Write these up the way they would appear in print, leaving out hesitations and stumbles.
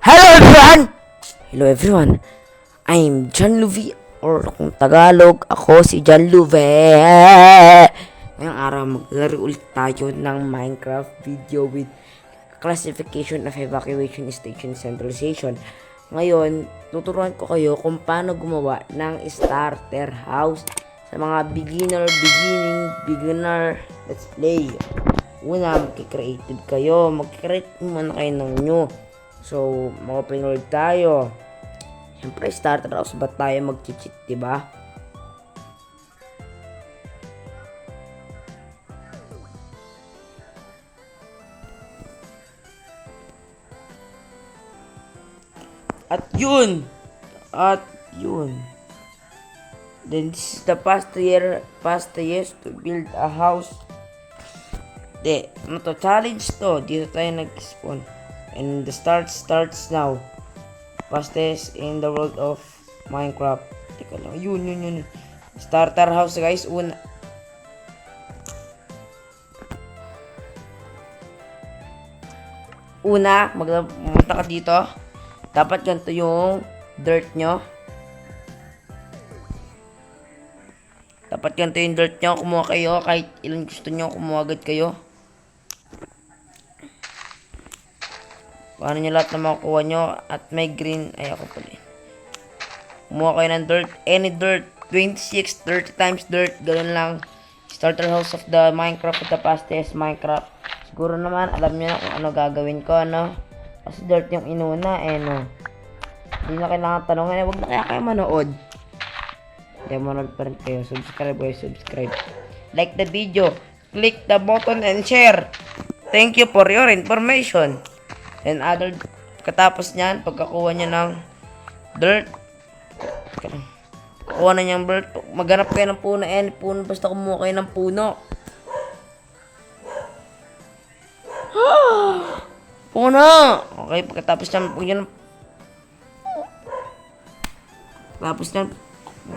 Hello everyone! Hello everyone! I'm John Luvi, or kung Tagalog, ako si John Luvi. Ngayong araw maglaro ulit tayo ng Minecraft video with classification of evacuation station centralization. Ngayon, tuturuan ko kayo kung paano gumawa ng starter house sa mga beginner let's play. Una, magkikreative kayo. Magkikreate muna kayo ng new. So, mag-open world tayo. Siyempre, starter house ba tayo mag-cheat, diba? At yun! Then, this is the past years to build a house. Ano to? Challenge to. Dito tayo nag-spawn. And the starts now. Fastest in the world of Minecraft. Teka lang. Yun. Starter house, guys. Una, magpunta ka dito. Dapat ganito yung dirt nyo. Kumuha kayo. Kahit ilan gusto nyo, kumuha agad kayo. Paano nyo lahat na makukuha nyo at may green. Ay, ako pala. Kumuha kayo ng dirt. Any dirt. 26, 30 times dirt. Ganun lang. Starter house of the Minecraft of the fastest Minecraft. Siguro naman, alam nyo na kung ano gagawin ko, no? Kasi dirt yung inuna, no? Hindi na kailangan tanongin. Huwag na kaya kayo manood. Kaya manood pa rin kayo. Subscribe. Like the video. Click the button and share. Thank you for your information. And katapos nyan, pagkakuha nyo ng dirt, kuha na niyang dirt, maghanap kayo ng puno, puno, basta kumuha kayo ng puno. Puno! Okay, pagkatapos nyan,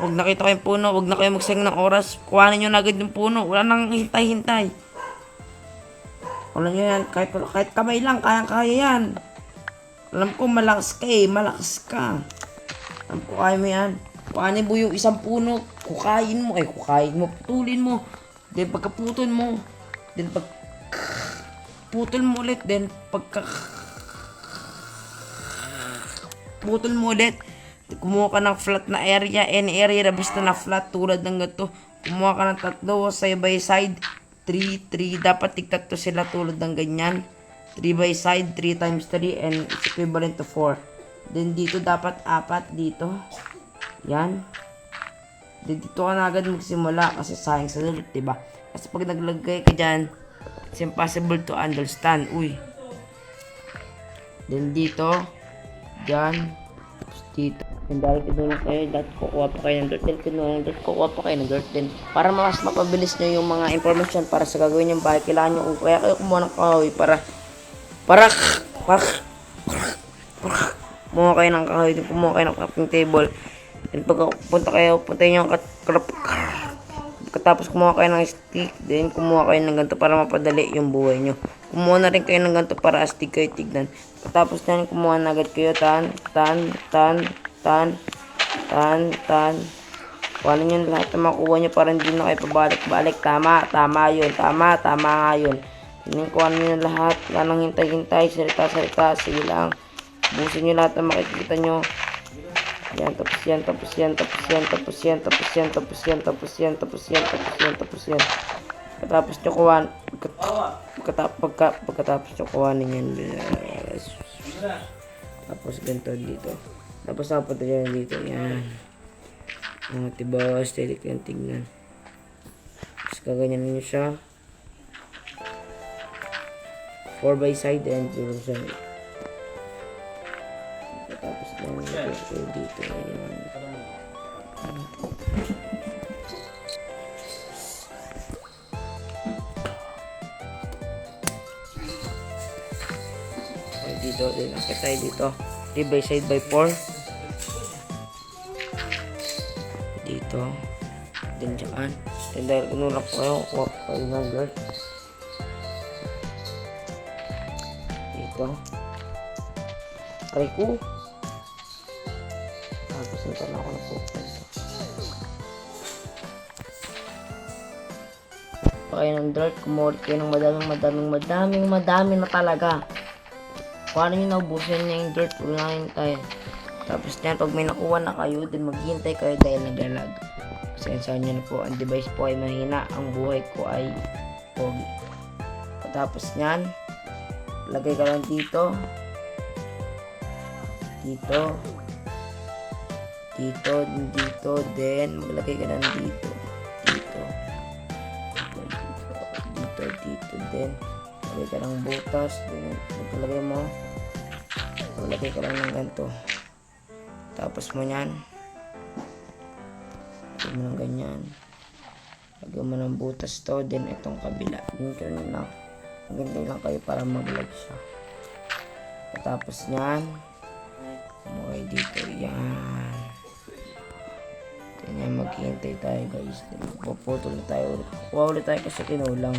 pag nakita kayo yung puno, huwag na kayo magsayang ng oras, kuhanin nyo na agad yung puno, wala nang hintay. Alam nyo yan, kahit kamay lang, kaya yan. Alam ko, malakas ka. Alam ko, kaya mo yan. Kuhanin mo yung isang puno, kukain mo, putulin mo. Then, putol mo ulit. Then, putol mo ulit. Kumuha ka ng flat na area, any area na basta na flat tulad ng gato. Kumuha ka ng tatlo, side by side. 3, dapat tigtatlo sila tulad ng ganyan. 3 by side, 3 times 3, and it's equivalent to 4. Then dito dapat 4 dito. Yan. Then dito ka na agad magsimula kasi sayang sa dirt, diba? Kasi pag naglagay ka dyan, it's impossible to understand. Then dito, dyan, dito. And dahil kinuha kayo, dahil kukuha pa kayo ng dirt, then para mas mapabilis nyo yung mga information para sa gagawin yung bahay, kailangan nyo kaya kayo kumuha ng kahoy para kumuha kayo ng kahoy, then kumuha kayo ng crafting table, then puntayin nyo katapos kumuha kayo ng stick, then kumuha kayo ng ganito para mapadali yung buhay nyo. Kumuha na rin kayo ng ganito para astig kayo tignan. Katapos nyan, kumuha na agad kayo, tan. Kuha nyo lahat na makuha nyo para hindi na kayo pabalik-balik. Tama nga yun. Kuha nyo lahat, lanang hintay, salita, sige lang. Busin nyo lahat na makikita nyo. Yan, tapos yan. Pagkatapos nyo kuha, pagkatapos nyo kuhanin yan. Tapos ganito dito. Tapos napunta dyan dito. Yan. Diba? Steady kayong tignan. Tapos kaganyan nyo siya. 4 by side and 0 side. Tapos dito. Yan. Dito din akit tayo dito 3 by side by 4 dito din dyan. And dahil kinulak ko kayo, kuha kayo ng dirt dito. Aray ko. Tapos nito na ako napupunta. Kayo ng dirt, kumulit kayo ng madaming na talaga. Kung ano yung naubusan niya yung dirt, ulangan tayo. Tapos niyan, pag may nakuha na kayo, din maghihintay kayo dahil naglalag. Pasensya nyo na po, ang device po ay mahina, ang buhay ko ay pogi. Tapos niyan, lagay ka lang dito. Dito, then maglagay ka lang dito. Dito, then lagay ka ng butas, then maglagay mo, maglagay ka lang ng ganito. Tapos mo yan, lagay mo ng ganyan, lagay mo ng butas to, then itong kabila, dito lang, ganito lang kayo para maglag siya. Tapos nyan, okay dito, yan. Ganyan, maghihintay tayo guys. Puputol na tayo ulit. Kuha ulit tayo kasi kinulang.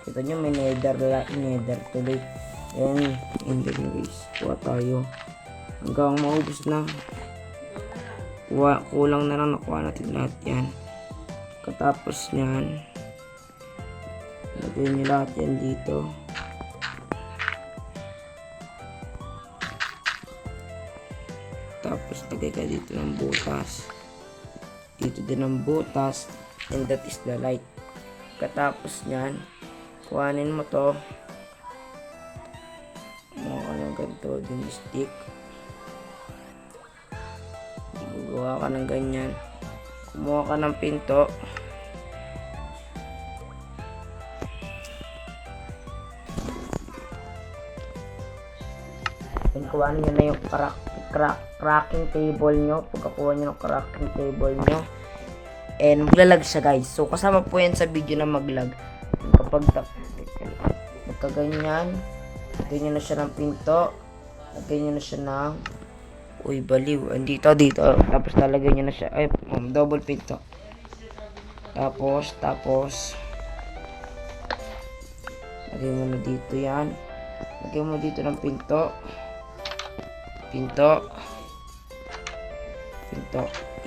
Kita nyo may nether tuloy. Yan, hindi guys. Kuha tayo. Hanggang maubos na. Kulang na lang, nakuha natin lahat yan. Katapos nyan, lagyan nyo lahat yan dito. Tapos lagay ka dito ng butas. Dito din ang butas, and that is the light. Katapos nyan, kuhanin mo to, kumuha ka ng ganito, din stick, gugawa ka ng ganyan, kumuha ka ng pinto, and kuhanin nyo na yung cracking table nyo. Pagkakuha nyo ng cracking table nyo, and maglalag siya guys. So kasama po yan sa video na maglag. Kapag magkaganyan, lagyan nyo na siya ng pinto, lagyan nyo na siya ng baliw, dito. Tapos lalagyan nyo na siya, double pinto. Tapos lagyan mo na dito yan, lagyan mo dito ng pinto,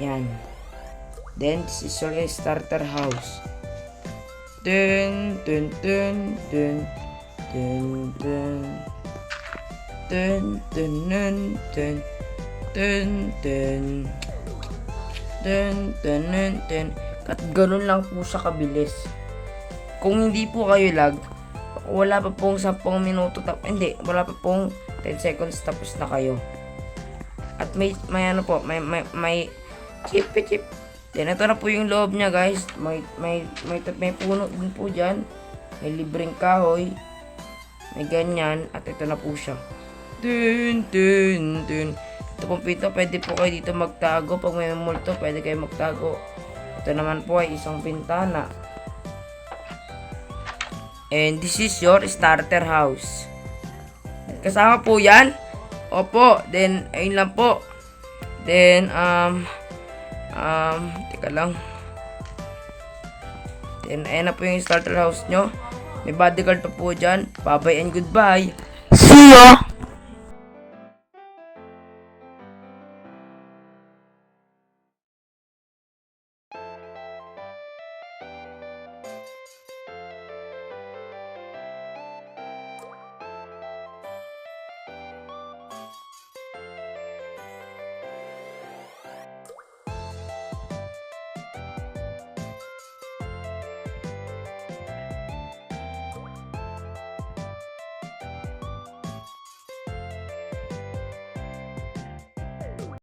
yan. Then this is your starter house. Dun. At ganun lang po siya kabilis. Kung hindi po kayo lag, wala pa pong 10 minuto, wala pa pong 10 seconds tapos na kayo. At may chip. Then ito na po yung loob niya guys. May puno din po dyan. May libreng kahoy. May ganyan. At ito na po siya. Dun. Ito pong pito, pwede po kayo dito magtago. Pag may multo, pwede kayo magtago. Ito naman po ay isang bintana. And this is your starter house. Kasama po yan. Opo. Then, ayun lang po. Then, teka lang. Then, ayan na po yung starter house nyo. May bodyguard pa po dyan. Bye-bye and goodbye. See ya!